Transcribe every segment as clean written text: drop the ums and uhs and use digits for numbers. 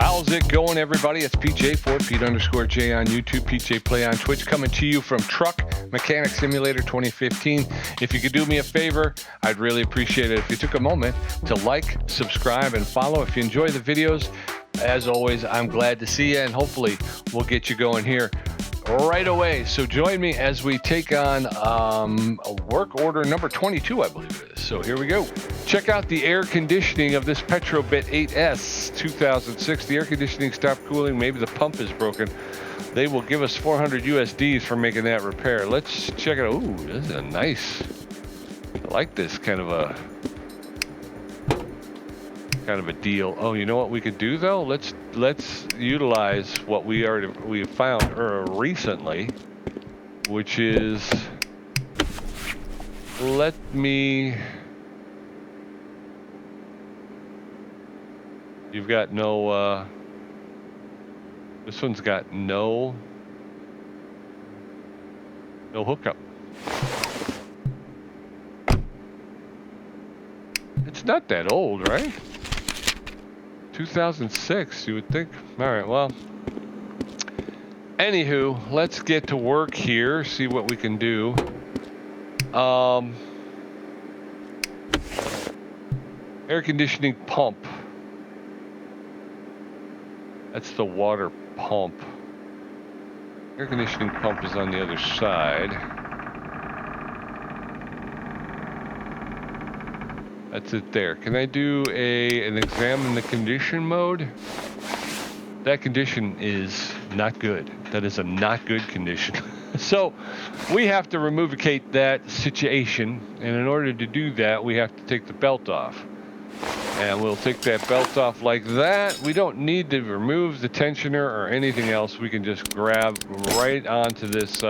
How's it going, everybody? It's PJ for Pete_J on YouTube, PJ Play on Twitch, coming to you from Truck Mechanic Simulator 2015. If you could do me a favor, I'd really appreciate it if you took a moment to like, subscribe, and follow. If you enjoy the videos, as always, I'm glad to see you, and hopefully we'll get you going here right away. So join me as we take on a work order number 22, I believe it is. So here we go. Check out the air conditioning of this PETROBILT 8S 2006. The air conditioning stopped cooling. Maybe the pump is broken. They will give us 400 USDs for making that repair. Let's check it out. Ooh, this is a nice, I like this kind of a deal. Oh, you know what we could do though? Let's utilize what we found recently, which is, you've got no this one's got no hookup. It's not that old, right? 2006, you would think. All right, well, anywho, let's get to work here, see what we can do. Air conditioning pump. That's the water pump. Air conditioning pump is on the other side. That's it there. Can I do an examine the condition mode? That condition is not good. That is a not good condition. So we have to remove-icate that situation, and in order to do that, we have to take the belt off. And we'll take that belt off like that. We don't need to remove the tensioner or anything else. We can just grab right onto this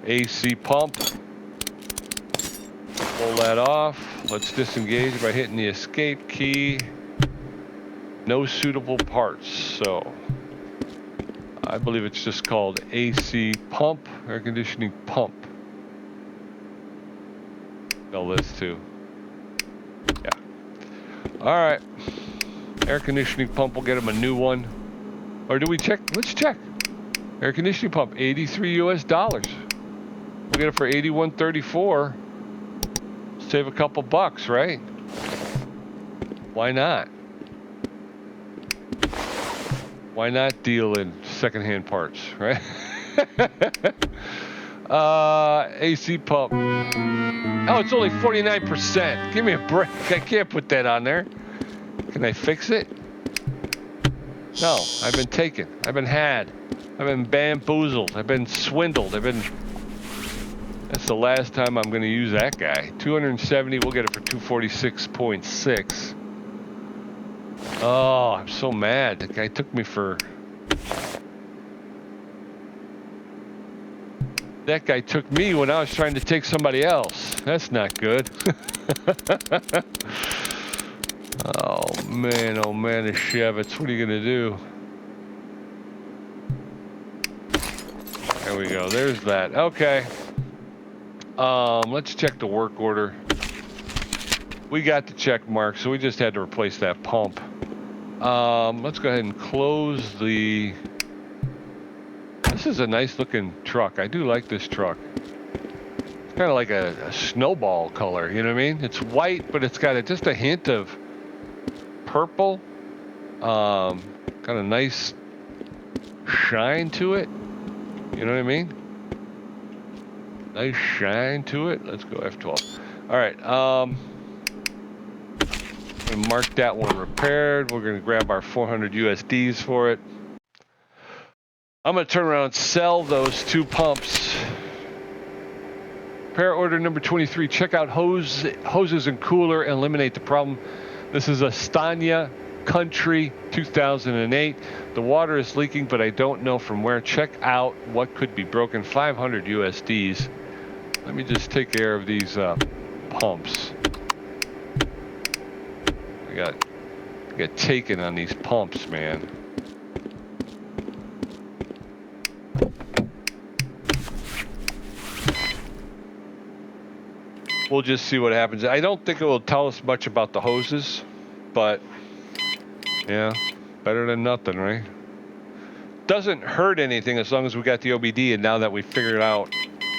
AC pump. Pull that off. Let's disengage by hitting the escape key. No suitable parts. So I believe it's just called AC pump, air conditioning pump. Spell this too. Yeah. All right. Air conditioning pump. We'll get him a new one. Or do we check? Let's check. Air conditioning pump, $83 US. We'll get it for $81.34. Save a couple bucks, right? Why not? Why not deal in secondhand parts, right? AC pump. Oh, it's only 49%. Give me a break. I can't put that on there. Can I fix it? No, I've been taken. I've been had. I've been bamboozled. I've been swindled. That's the last time I'm going to use that guy. 270, we'll get it for 246.6. Oh, I'm so mad. The guy took me for... That guy took me when I was trying to take somebody else. That's not good. Oh man, the Chevets. What are you going to do? There we go. There's that. Okay. Let's check the work order. We got the check mark, so we just had to replace that pump. Let's go ahead and close the... This is a nice looking truck. I do like this truck. It's kind of like a snowball color, you know what I mean? It's white, but it's got just a hint of purple. Got a nice shine to it. You know what I mean? Nice shine to it. Let's go F12. All right. Gonna mark that one repaired. We're gonna grab our 400 USDs for it. I'm gonna turn around and sell those two pumps. Repair order number 23. Check out hoses and cooler and eliminate the problem. This is a STANIA Country 2008. The water is leaking, but I don't know from where. Check out what could be broken. 500 USDs. Let me just take care of these pumps. I got taken on these pumps, man. We'll just see what happens. I don't think it will tell us much about the hoses, but yeah, Better than nothing, right? Doesn't hurt anything as long as we got the OBD, and now that we figured out,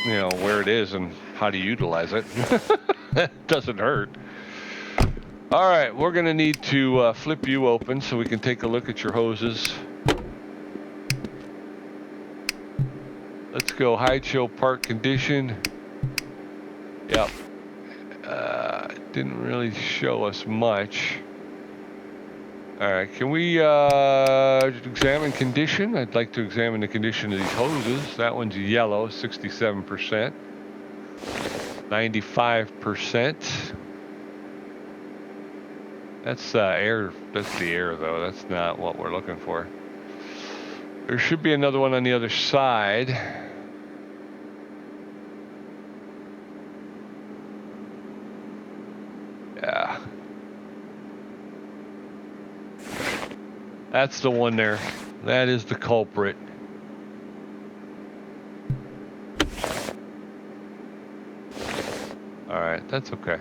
you know, where it is and how to utilize it, doesn't hurt. All right, we're gonna need to flip you open so we can take a look at your hoses. Let's go hide show part condition. Yep. Didn't really show us much. All right, can we examine condition? I'd like to examine the condition of these hoses. That one's yellow, 67%, 95%. That's air. That's the air, though. That's not what we're looking for. There should be another one on the other side. Yeah. That's the one there. That is the culprit. All right, that's okay.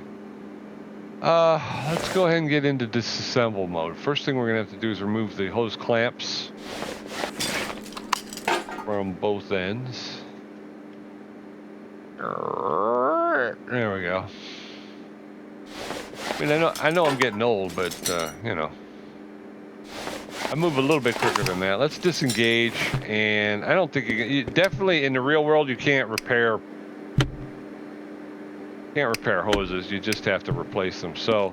Let's go ahead and get into disassemble mode. First thing we're gonna have to do is remove the hose clamps from both ends. There we go. I mean, I know I'm getting old, but you know, I move a little bit quicker than that. Let's disengage, and I don't think you definitely in the real world you can't repair hoses. You just have to replace them. So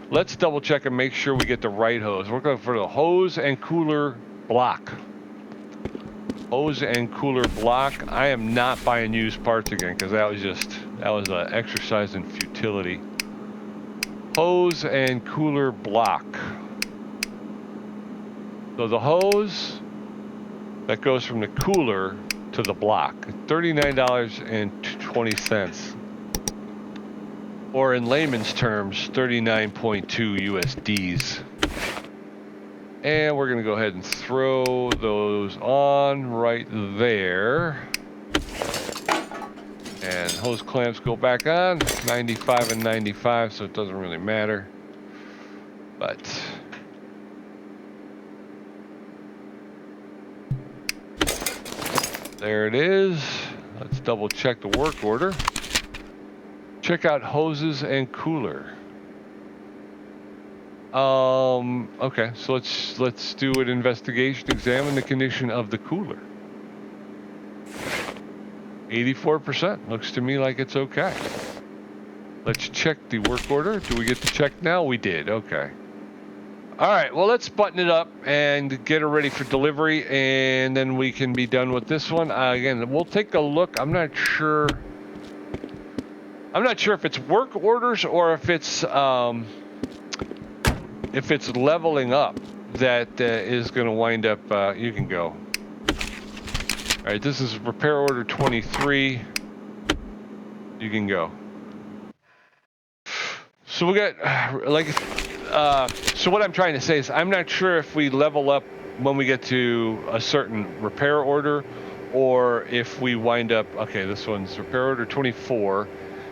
let's double check and make sure we get the right hose. We're going for the hose and cooler block. Hose and cooler block. I am not buying used parts again because that was an exercise in futility. Hose and cooler block. So the hose that goes from the cooler to the block, $39.20. Or in layman's terms, 39.2 USDs. And we're gonna go ahead and throw those on right there. And hose clamps go back on, 95 and 95, so it doesn't really matter. But there it is. Let's double check the work order. Check out hoses and cooler. Okay, so let's do an investigation. Examine the condition of the cooler. 84%. Looks to me like it's okay. Let's check the work order. Do we get to check now? We did. Okay. All right. Well, let's button it up and get it ready for delivery, and then we can be done with this one. Again, we'll take a look. I'm not sure if it's work orders or if it's leveling up that is going to wind up. You can go. All right, this is repair order 23. You can go. So we got so what I'm trying to say is I'm not sure if we level up when we get to a certain repair order or if we wind up. Okay, this one's repair order 24.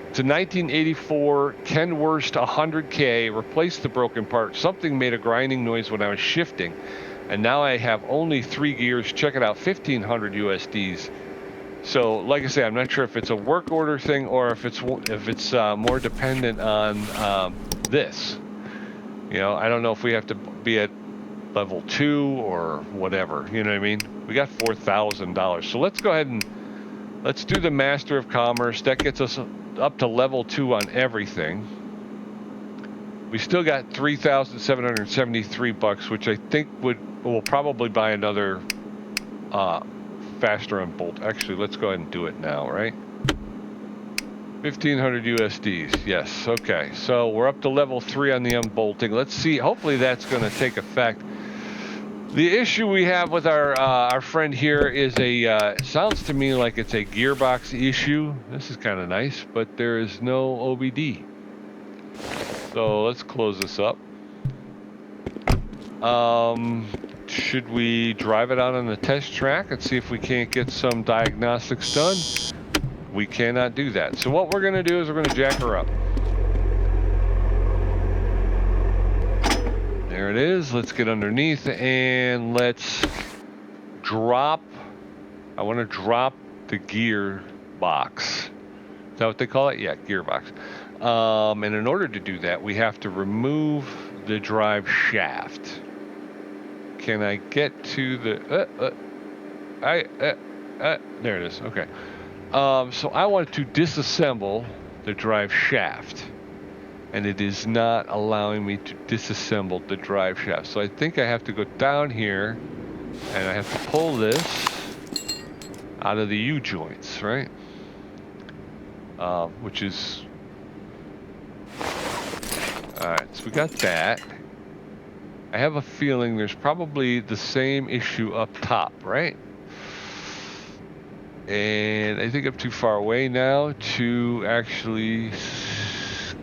It's a 1984 KENWURST 100K, replaced the broken part. Something made a grinding noise when I was shifting, and now I have only 3 gears. Check it out, 1,500 USDs. So, like I say, I'm not sure if it's a work order thing or if it's more dependent on this. You know, I don't know if we have to be at level 2 or whatever. You know what I mean? We got $4,000. So let's go ahead and let's do the Master of Commerce. That gets us up to level 2 on everything. We still got $3,773, which I think we'll probably buy another faster unbolt. Actually, let's go ahead and do it now, right? 1,500 USDs. Yes. Okay. So we're up to level 3 on the unbolting. Let's see. Hopefully that's going to take effect. The issue we have with our friend here is sounds to me like it's a gearbox issue. This is kind of nice, but there is no OBD. So let's close this up. Should we drive it out on the test track and see if we can't get some diagnostics done? We cannot do that. So what we're going to do is we're going to jack her up. There it is. Let's get underneath and let's drop. I want to drop the gear box. Is that what they call it? Yeah, gearbox. And in order to do that, we have to remove the drive shaft. Can I get to the... there it is. Okay. So I want to disassemble the drive shaft. And it is not allowing me to disassemble the drive shaft. So I think I have to go down here and I have to pull this out of the U-joints, right? Which is... Alright, so we got that. I have a feeling there's probably the same issue up top, right? And I think I'm too far away now to actually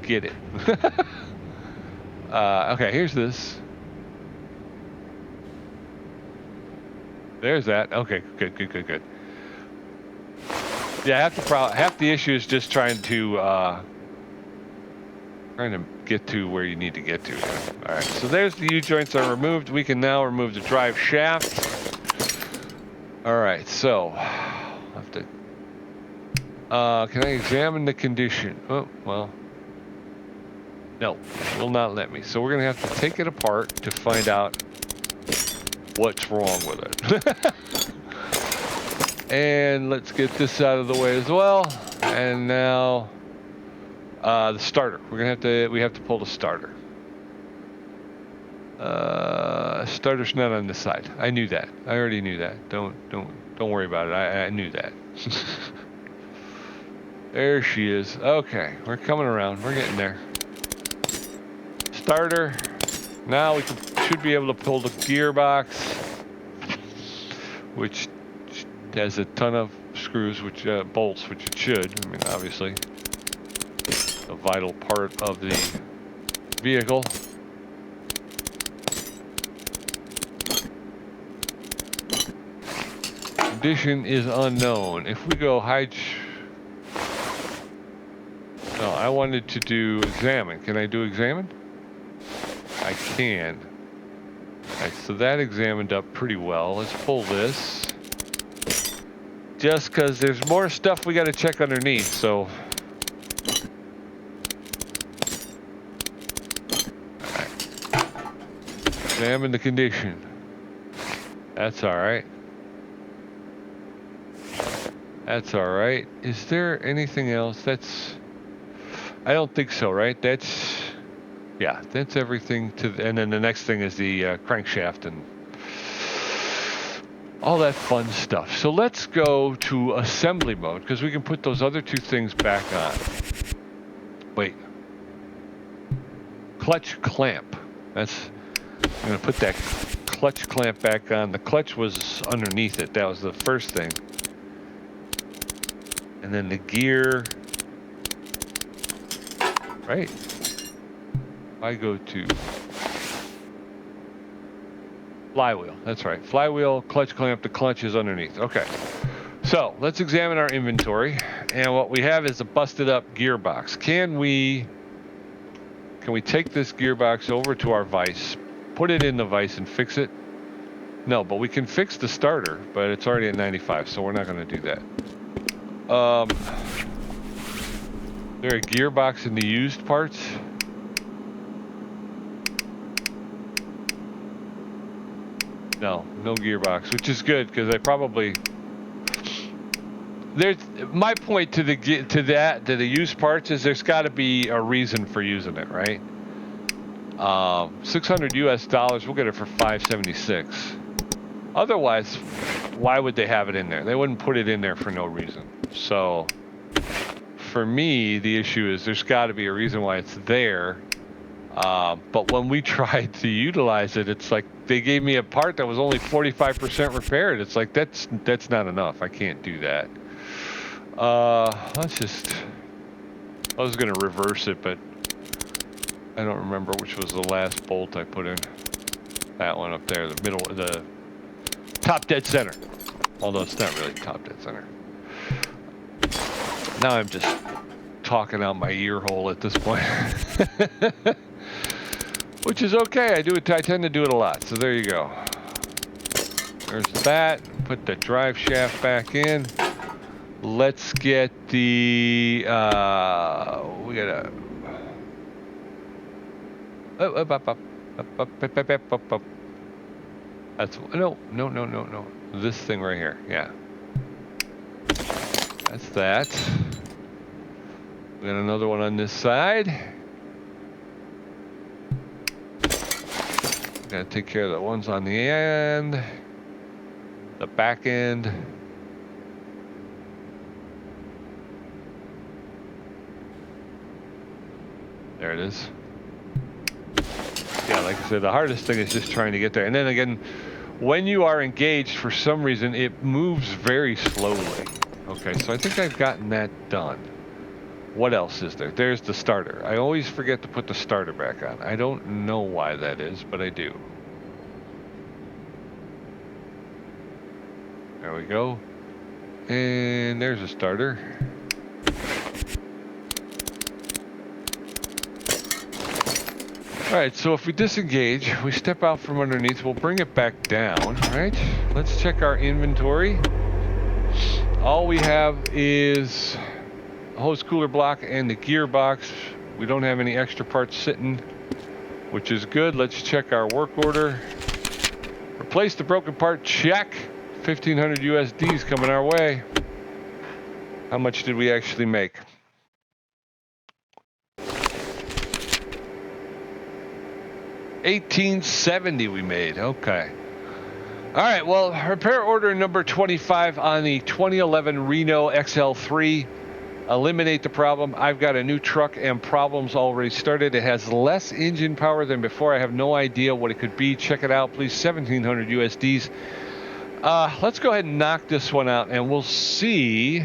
get it. Okay, here's this. There's that. Okay, good. Yeah, half the issue is just trying to get to where you need to get to. All right, so there's the U-joints are removed. We can now remove the drive shaft. All right, so I'll have to. Can I examine the condition? Oh, well. No, it will not let me. So we're gonna have to take it apart to find out what's wrong with it. And let's get this out of the way as well. And now the starter. We have to pull the starter. Starter's not on this side. I knew that. I already knew that. Don't worry about it. I knew that. There she is. Okay, we're coming around. We're getting there. Starter. Now we should be able to pull the gearbox, which has a ton of screws, which bolts, which it should. I mean, obviously, a vital part of the vehicle. Condition is unknown. If we go hide. No, I wanted to do examine. Can I do examine? I can. Alright, so that examined up pretty well. Let's pull this. Just because there's more stuff we got to check underneath, so. Alright. Examine the condition. That's alright. That's alright. Is there anything else? I don't think so, right? Yeah, that's everything and then the next thing is the crankshaft and all that fun stuff. So let's go to assembly mode because we can put those other two things back on. Wait. Clutch clamp. I'm going to put that clutch clamp back on. The clutch was underneath it. That was the first thing. And then the gear. Right. I go to flywheel. That's right. Flywheel, clutch clamp, the clutch is underneath. Okay. So let's examine our inventory. And what we have is a busted up gearbox. Can we take this gearbox over to our vise, put it in the vise and fix it? No, but we can fix the starter, but it's already at 95, so we're not going to do that. There a gearbox in the used parts? No gearbox, which is good because I probably my point to the used parts is there's got to be a reason for using it, right? $600 US, we'll get it for $576. Otherwise, why would they have it in there? They wouldn't put it in there for no reason. So for me, the issue is there's got to be a reason why it's there. But when we tried to utilize it, it's like they gave me a part that was only 45% repaired. It's like that's not enough. I can't do that. I was gonna reverse it, but I don't remember which was the last bolt I put in. That one up there, the middle, the top dead center. Although it's not really top dead center. Now I'm just talking out my ear hole at this point. which is okay. I tend to do it a lot. So there you go. There's that. Put the drive shaft back in. Let's get the we gotta up. That's no. This thing right here. Yeah. That's that. We got another one on this side. Gotta take care of the ones on the end, the back end. There it is. Yeah, like I said, the hardest thing is just trying to get there. And then again, when you are engaged, for some reason, it moves very slowly. Okay, so I think I've gotten that done. What else is there? There's the starter. I always forget to put the starter back on. I don't know why that is, but I do. There we go. And there's a starter. All right, so if we disengage, we step out from underneath, we'll bring it back down, right? Let's check our inventory. All we have is a hose cooler block and the gearbox. We don't have any extra parts sitting, which is good. Let's check our work order. Replace the broken part, check. 1,500 USDs coming our way. How much did we actually make? $1,870 we made. Okay. All right. Well, repair order number 25 on the 2011 Reno XL3. Eliminate the problem. I've got a new truck and problems already started. It has less engine power than before. I have no idea what it could be. Check it out, please. 1,700 USDs. Let's go ahead and knock this one out, and we'll see.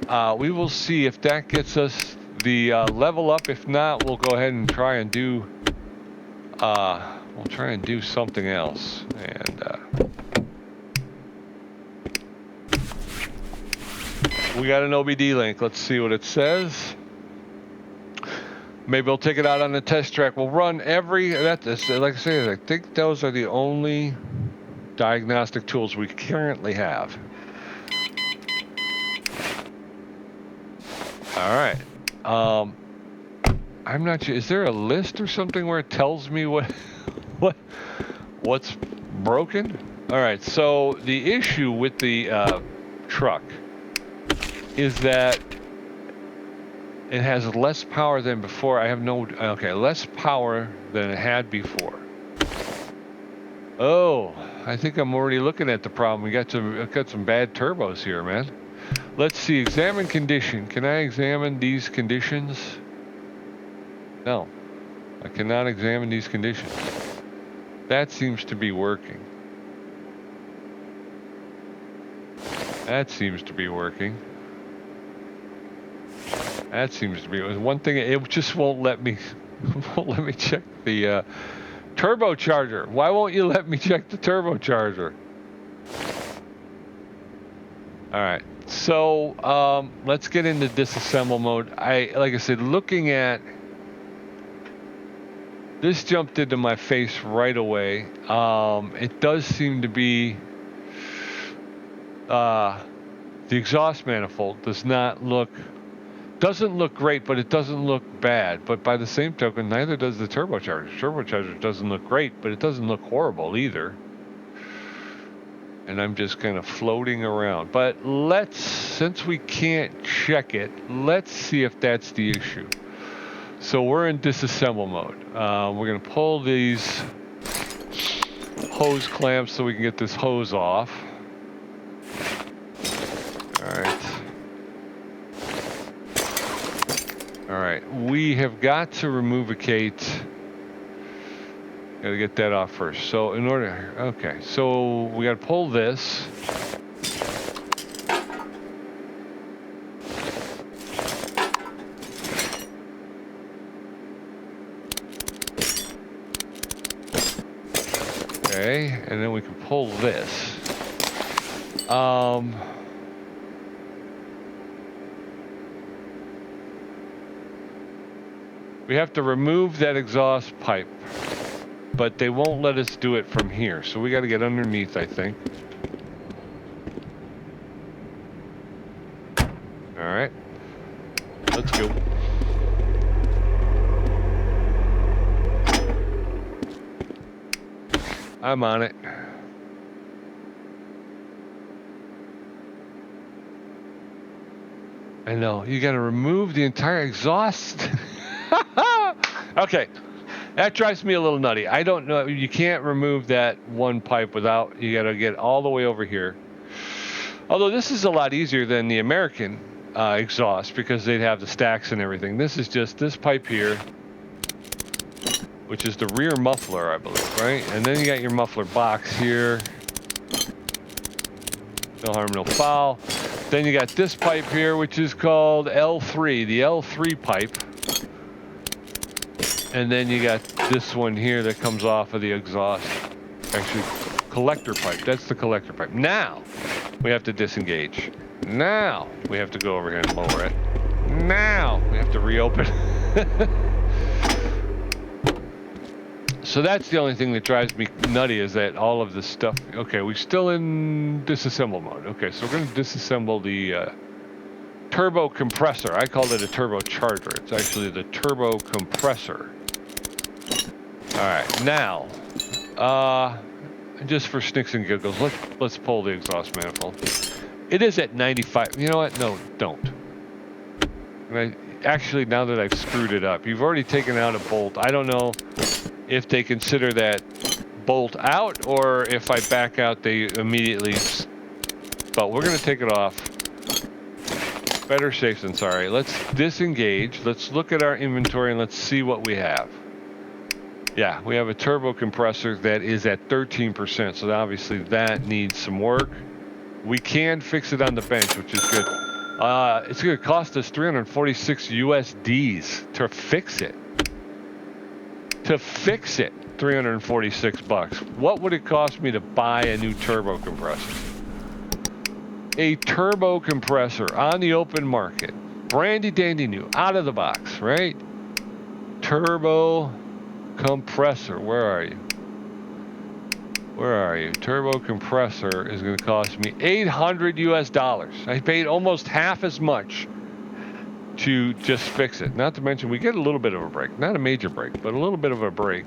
We will see if that gets us the level up. If not, we'll go ahead and try and do. We'll try and do something else. And we got an OBD link. Let's see what it says. Maybe we'll take it out on the test track. We'll run every. Like I say, I think those are the only diagnostic tools we currently have. All right. I'm not sure. Is there a list or something where it tells me what's broken? All right. So the issue with the truck is that it has less power than before. I have less power than it had before. Oh, I think I'm already looking at the problem. We got some bad turbos here, man. Let's see. Examine condition. Can I examine these conditions? No, I cannot examine these conditions. That seems to be working. That seems to be working. That seems to be one thing. It just won't let me check the turbocharger. Why won't you let me check the turbocharger? All right. So let's get into disassemble mode. Like I said, looking at this jumped into my face right away. It does seem to be the exhaust manifold doesn't look great, but it doesn't look bad. But by the same token, neither does the turbocharger. Turbocharger doesn't look great, but it doesn't look horrible either. And I'm just kind of floating around. But since we can't check it, let's see if that's the issue. So we're in disassemble mode. We're going to pull these hose clamps so we can get this hose off. All right. All right. We have got to removicate. Got to get that off first. So okay. So we got to pull this. Okay, and then we can pull this. We have to remove that exhaust pipe, but they won't let us do it from here. So we got to get underneath, I think. All right, let's go. I'm on it. I know, you got to remove the entire exhaust. Okay, that drives me a little nutty. I don't know, you can't remove that one pipe without, you got to get all the way over here. Although this is a lot easier than the American exhaust because they'd have the stacks and everything. This is just this pipe here, which is the rear muffler, I believe, right? And then you got your muffler box here. No harm, no foul. Then you got this pipe here, which is called L3, the L3 pipe. And then you got this one here that comes off of the exhaust. Actually, collector pipe. That's the collector pipe. Now, we have to disengage. Now, we have to go over here and lower it. Now, we have to reopen. So that's the only thing that drives me nutty is that all of this stuff. Okay, we're still in disassemble mode. Okay, so we're going to disassemble the turbo compressor. I called it a turbo charger. It's actually the turbo compressor. All right, now, just for snicks and giggles, let's pull the exhaust manifold. It is at 95. You know what? No, don't. Actually, now that I've screwed it up, you've already taken out a bolt. I don't know if they consider that bolt out or if I back out, they immediately. But we're going to take it off. Better safe than sorry. Let's disengage. Let's look at our inventory and let's see what we have. Yeah, we have a turbo compressor that is at 13%. So obviously that needs some work. We can fix it on the bench, which is good. It's going to cost us 346 USDs to fix it. To fix it, 346 bucks. What would it cost me to buy a new turbo compressor? A turbo compressor on the open market, brandy dandy new, out of the box, right? Turbo compressor, where are you? Where are you? Turbo compressor is going to cost me 800 US dollars. I paid almost half as much to just fix it. Not to mention we get a little bit of a break. Not a major break, but a little bit of a break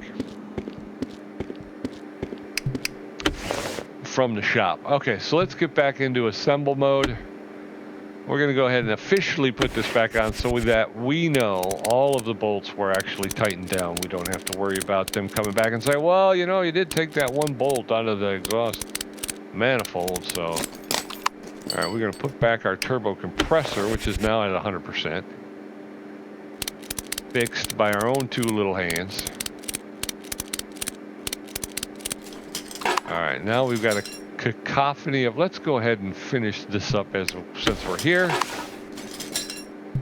from the shop. Okay, so let's get back into assemble mode. We're going to go ahead and officially put this back on so that we know all of the bolts were actually tightened down. We don't have to worry about them coming back and say, well, you know, you did take that one bolt out of the exhaust manifold. So, all right, we're going to put back our turbo compressor, which is now at 100%. Fixed by our own two little hands. All right, now we've got a cacophony of, let's go ahead and finish this up since we're here,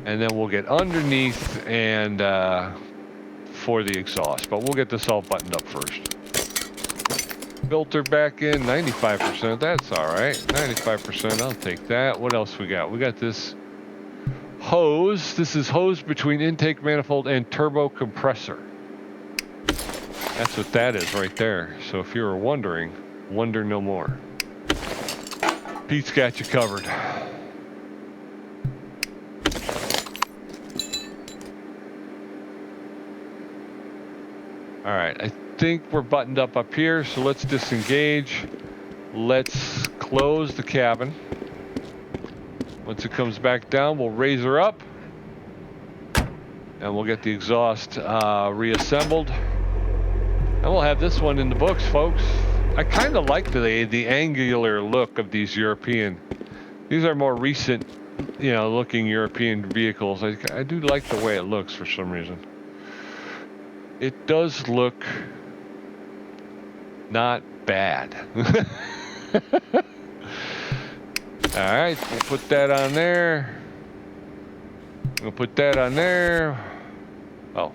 and then we'll get underneath and for the exhaust, but we'll get this all buttoned up first. Filter back in, 95%, that's all right. 95%, I'll take that. What else we got? We got this hose. This is hose between intake manifold and turbo compressor. That's what that is right there. So if you were wondering, wonder no more. Pete's got you covered. All right, I think we're buttoned up here, so let's disengage. Let's close the cabin. Once it comes back down, we'll raise her up, and we'll get the exhaust reassembled. And we'll have this one in the books, folks. I kind of like the angular look of these European. These are more recent, you know, looking European vehicles. I do like the way it looks for some reason. It does look not bad. All right, we'll put that on there. We'll put that on there. Oh.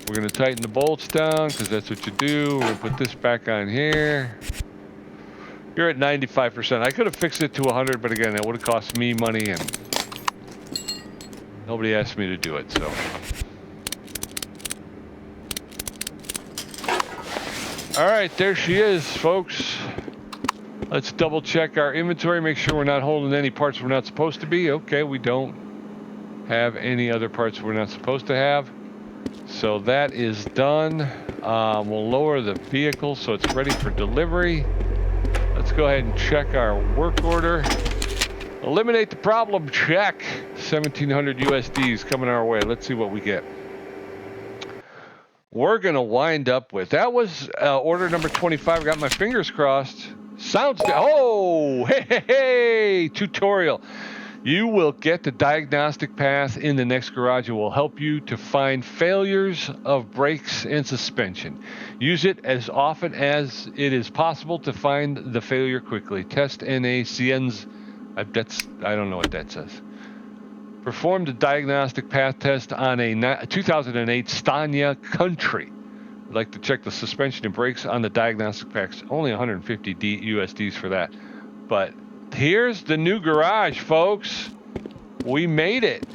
We're going to tighten the bolts down because that's what you do. We're going to put this back on here. You're at 95%. I could have fixed it to 100, but again, that would have cost me money, and nobody asked me to do it. So All right, there she is, folks. Let's double check our inventory, make sure we're not holding any parts we're not supposed to be. Okay, we don't have any other parts we're not supposed to have. So that is done. We'll lower the vehicle so it's ready for delivery. Let's go ahead and check our work order. Eliminate the problem, check. 1,700 USDs coming our way. Let's see what we get. We're gonna wind up with, that was order number 25. Got my fingers crossed. Sounds, oh, hey, tutorial. You will get the diagnostic path in the next garage. It will help you to find failures of brakes and suspension. Use it as often as it is possible to find the failure quickly. Test NACN's, I don't know what that says. Perform the diagnostic path test on a 2008 STANIA Country. I'd like to check the suspension and brakes on the diagnostic packs. Only 150 USDs for that. But here's the new garage, folks. We made it.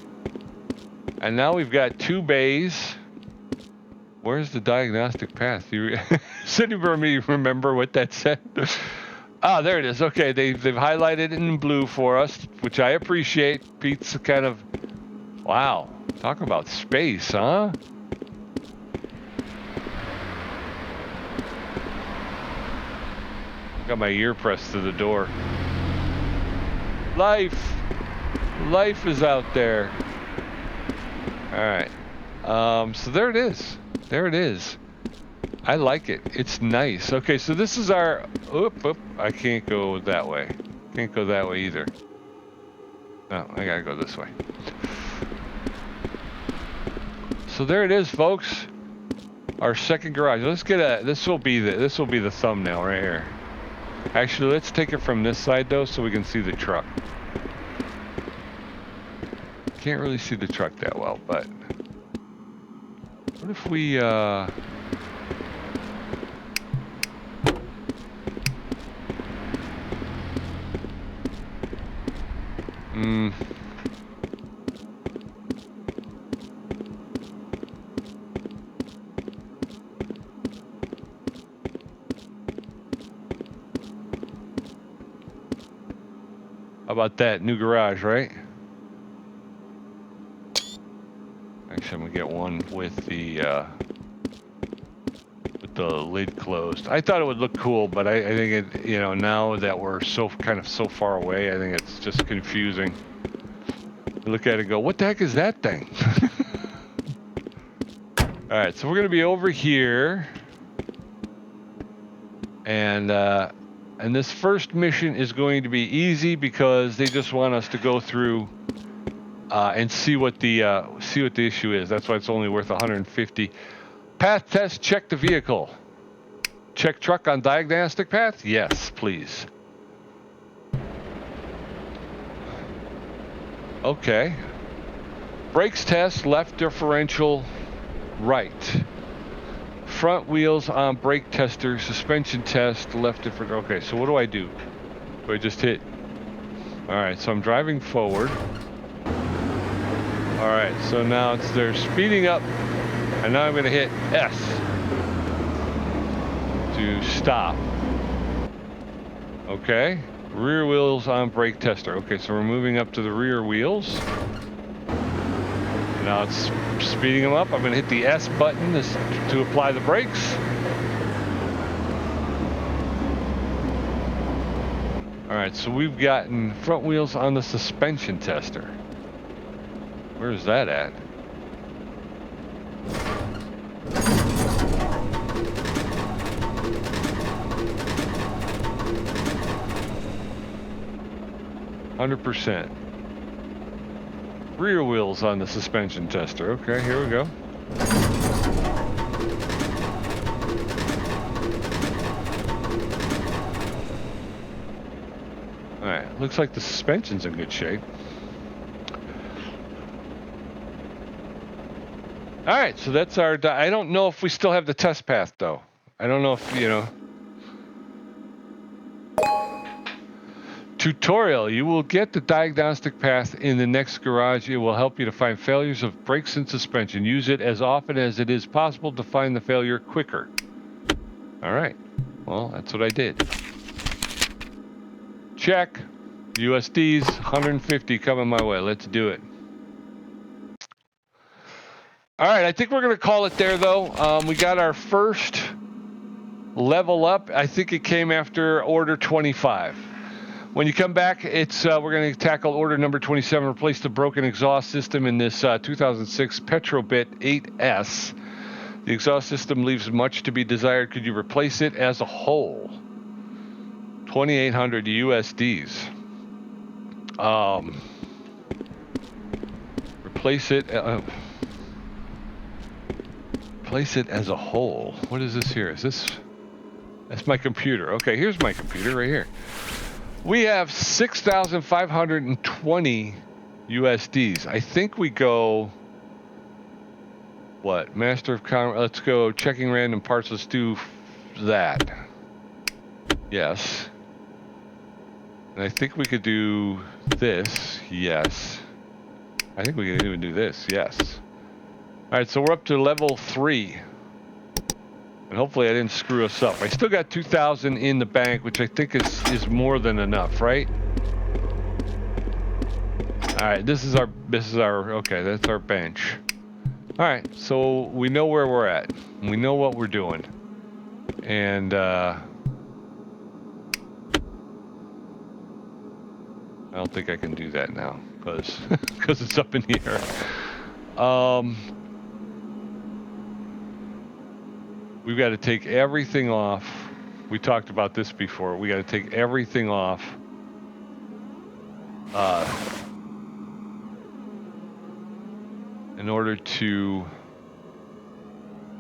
And now we've got 2 bays. Where's the diagnostic path? Does anybody remember what that said? Ah, there it is. Okay, they've highlighted it in blue for us, which I appreciate. Pete's kind of, wow, talk about space, huh? Got my ear pressed to the door. Life is out there. All right, so there it is. I like it. It's nice. Okay, so this is our, I can't go that way. Can't go that way either. No, I gotta go this way. So there it is, folks. Our second garage. Let's get this will be the thumbnail right here. Actually, let's take it from this side though so we can see the truck. Can't really see the truck that well, but what if we how about that? New garage, right? Actually, I'm gonna get one with the lid closed. I thought it would look cool, but I think it, you know, now that we're so far away, I think it's just confusing. You look at it and go, what the heck is that thing? All right, so we're gonna be over here, and this first mission is going to be easy because they just want us to go through and see what the issue is. That's why it's only worth 150. Path test, check the vehicle. Check truck on diagnostic path? Yes, please. Okay. Brakes test, left differential, right. Front wheels on brake tester, suspension test, left differential. Okay, so what do I do? Do I just hit? All right, so I'm driving forward. All right, so now they're speeding up, and now I'm going to hit S to stop. Okay, rear wheels on brake tester. Okay, so we're moving up to the rear wheels. Now it's speeding them up. I'm going to hit the S button to apply the brakes. All right, so we've gotten front wheels on the suspension tester. Where's that at? %. Rear wheels on the suspension tester. Okay, here we go. All right, looks like the suspension's in good shape. All right, so that's our, I don't know if we still have the test path though. I don't know if, you know. Tutorial, you will get the diagnostic path in the next garage. It will help you to find failures of brakes and suspension. Use it as often as it is possible to find the failure quicker. All right. Well, that's what I did. Check. USDs, 150 coming my way. Let's do it. All right, I think we're going to call it there, though. We got our first level up. I think it came after order 25. When you come back, we're going to tackle order number 27, replace the broken exhaust system in this 2006 PETROBILT 8S. The exhaust system leaves much to be desired. Could you replace it as a whole? 2,800 USDs. Replace it as a whole. What is this here? Is this? That's my computer. Okay, here's my computer right here. We have 6,520 USDs. I think we go. What? Master of Commerce. Let's go checking random parts. Let's do that. Yes. And I think we could do this. Yes. I think we can even do this. Yes. All right, so we're up to level 3. And hopefully I didn't screw us up. I still got 2,000 in the bank, which I think is more than enough, right? All right, this is our okay, that's our bench. All right, so we know where we're at. We know what we're doing. And I don't think I can do that now because it's up in the air. We've got to take everything off. We talked about this before. We got to take everything off. In order to.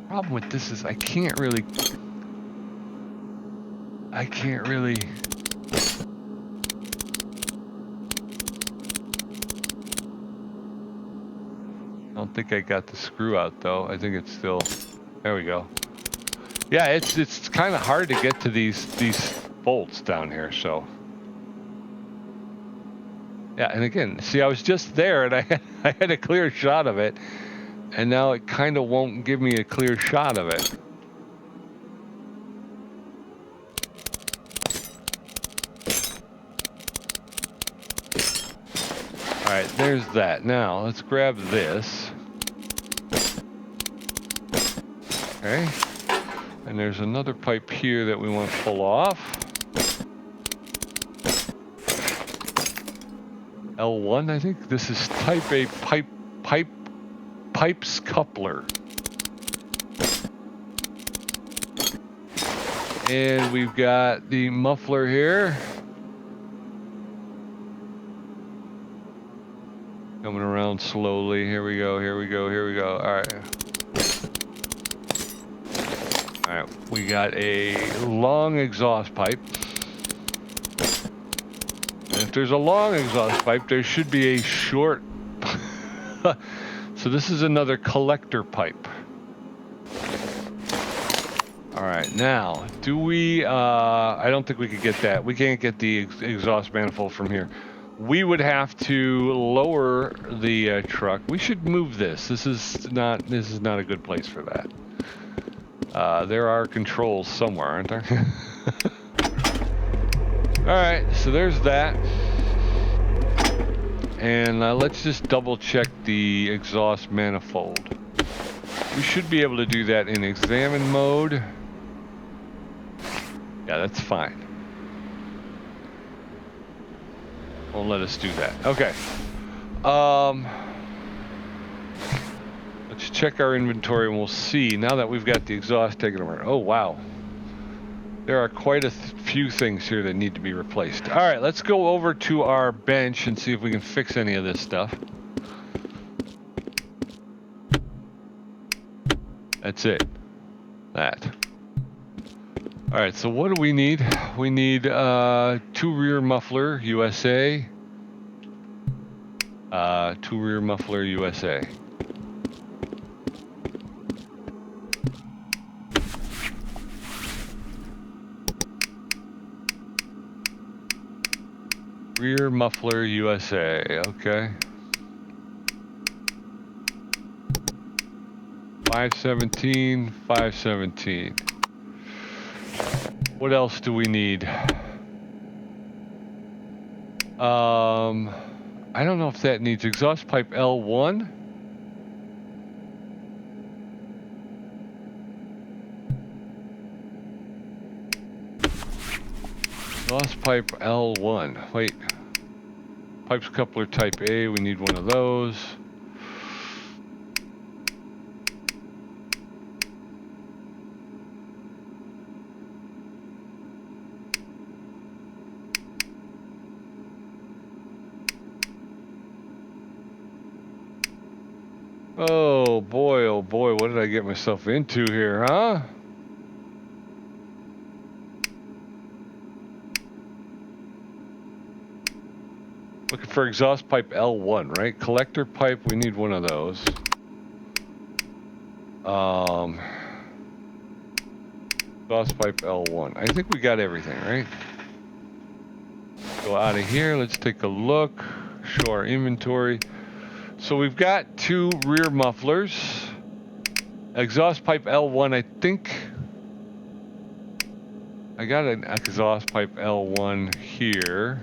Problem with this is I can't really. I don't think I got the screw out though. I think it's still. There we go. Yeah, it's kind of hard to get to these bolts down here. So. Yeah, and again, see, I was just there, and I had a clear shot of it, and now it kind of won't give me a clear shot of it. All right, there's that. Now let's grab this. Okay, and there's another pipe here that we want to pull off. L1, I think this is type A pipes coupler. And we've got the muffler here. Coming around slowly. Here we go, here we go, here we go. All right. All right, we got a long exhaust pipe. If there's a long exhaust pipe, there should be a short. So this is another collector pipe. All right, now, do we, I don't think we could get that. We can't get the exhaust manifold from here. We would have to lower the truck. We should move this. This is not a good place for that. There are controls somewhere, aren't there? All right, so there's that. And let's just double check the exhaust manifold. We should be able to do that in examine mode. Yeah, that's fine. Won't let us do that. Okay. Let's check our inventory and we'll see. Now that we've got the exhaust taken over. Oh, wow. There are quite a few things here that need to be replaced. All right, let's go over to our bench and see if we can fix any of this stuff. That's it. That. All right, so what do we need? We need 2 rear muffler USA. 2 rear muffler USA. Rear muffler USA, okay. 517, 517. What else do we need? I don't know if that needs exhaust pipe L1. Exhaust pipe L1. Wait. Pipes coupler type A, we need one of those. Oh boy, what did I get myself into here, huh? Looking for exhaust pipe L1, right? Collector pipe, we need one of those. Exhaust pipe L1. I think we got everything, right? Go out of here, let's take a look, show our inventory. So we've got 2 rear mufflers. Exhaust pipe L1, I think. I got an exhaust pipe L1 here.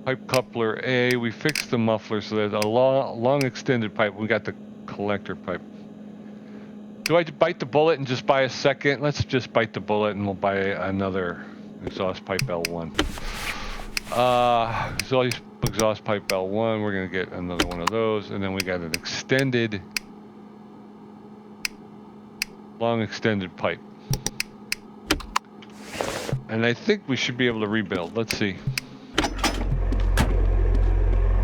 Pipe coupler A, we fixed the muffler, so there's a long extended pipe. We got the collector pipe. Do I bite the bullet and just buy a second? Let's just bite the bullet and we'll buy another exhaust pipe L1. Exhaust pipe L1, we're gonna get another one of those, and then we got an extended, long extended pipe. And I think we should be able to rebuild. Let's see.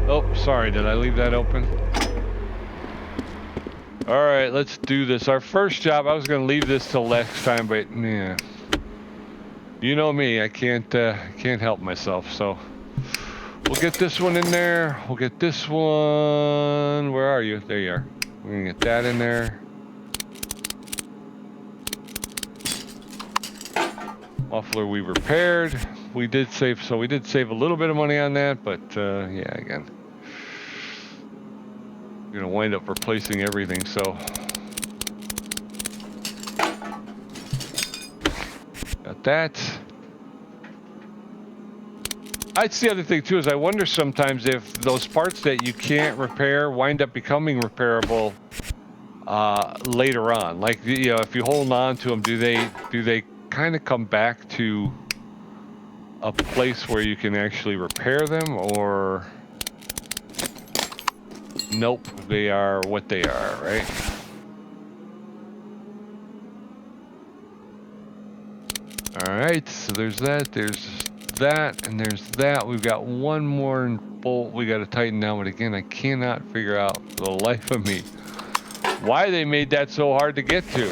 Oh, sorry, did I leave that open? All right, let's do this. Our first job, I was gonna leave this till next time, but yeah. You know me, I can't help myself, so. We'll get this one in there. We'll get this one. Where are you? There you are. We're gonna get that in there. Muffler we repaired. We did save a little bit of money on that, but yeah, again. We're gonna wind up replacing everything, so. Got that. That's the other thing too, is I wonder sometimes if those parts that you can't repair wind up becoming repairable later on. Like, you know, if you hold on to them, do they kind of come back to a place where you can actually repair them, or nope, they are what they are, right? All right, so there's that, and there's that. We've got one more bolt we got to tighten down, but again, I cannot figure out for the life of me why they made that so hard to get to.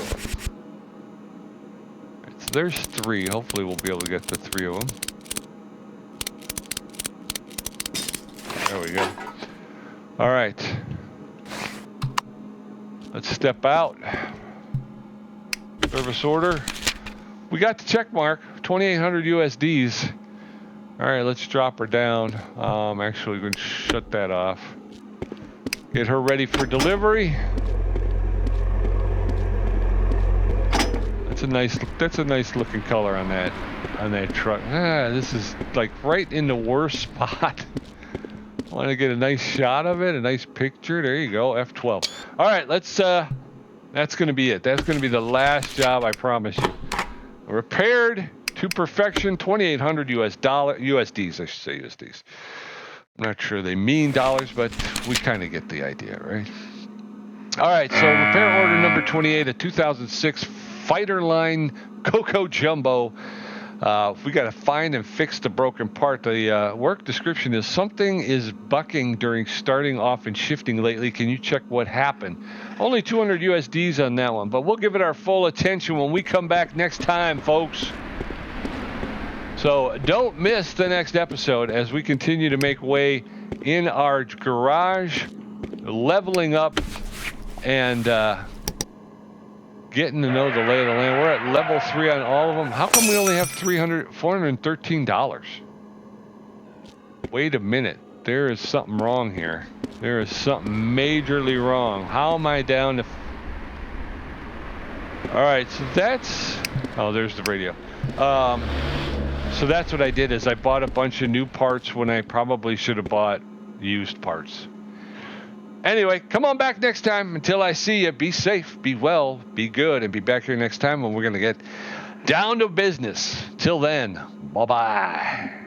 Right, so there's 3. Hopefully we'll be able to get the 3 of them. There we go. All right. Let's step out. Service order. We got the check mark, 2,800 USDs. All right, let's drop her down. Actually, we're going to shut that off. Get her ready for delivery. That's a nice looking color on that truck. This is like right in the worst spot. I want to get a nice shot of it, a nice picture. There you go, F12. All right, let's. That's going to be it. That's going to be the last job, I promise you. Repaired to perfection, 2,800 USDs, I should say USDs. I'm not sure they mean dollars, but we kind of get the idea, right? All right, so repair order number 28, a 2006 Fighter Line Coco Jumbo. We got to find and fix the broken part. The work description is something is bucking during starting off and shifting lately. Can you check what happened? Only 200 USDs on that one, but we'll give it our full attention when we come back next time, folks. So don't miss the next episode as we continue to make way in our garage, leveling up and getting to know the lay of the land. We're at level 3 on all of them. How come we only have $413? Wait a minute. There is something wrong here. There is something majorly wrong. How am I down to... All right, so that's Oh, there's the radio. So that's what I did is I bought a bunch of new parts when I probably should have bought used parts. Anyway, come on back next time. Until I see you, be safe, be well, be good, and be back here next time when we're going to get down to business. Till then, bye-bye.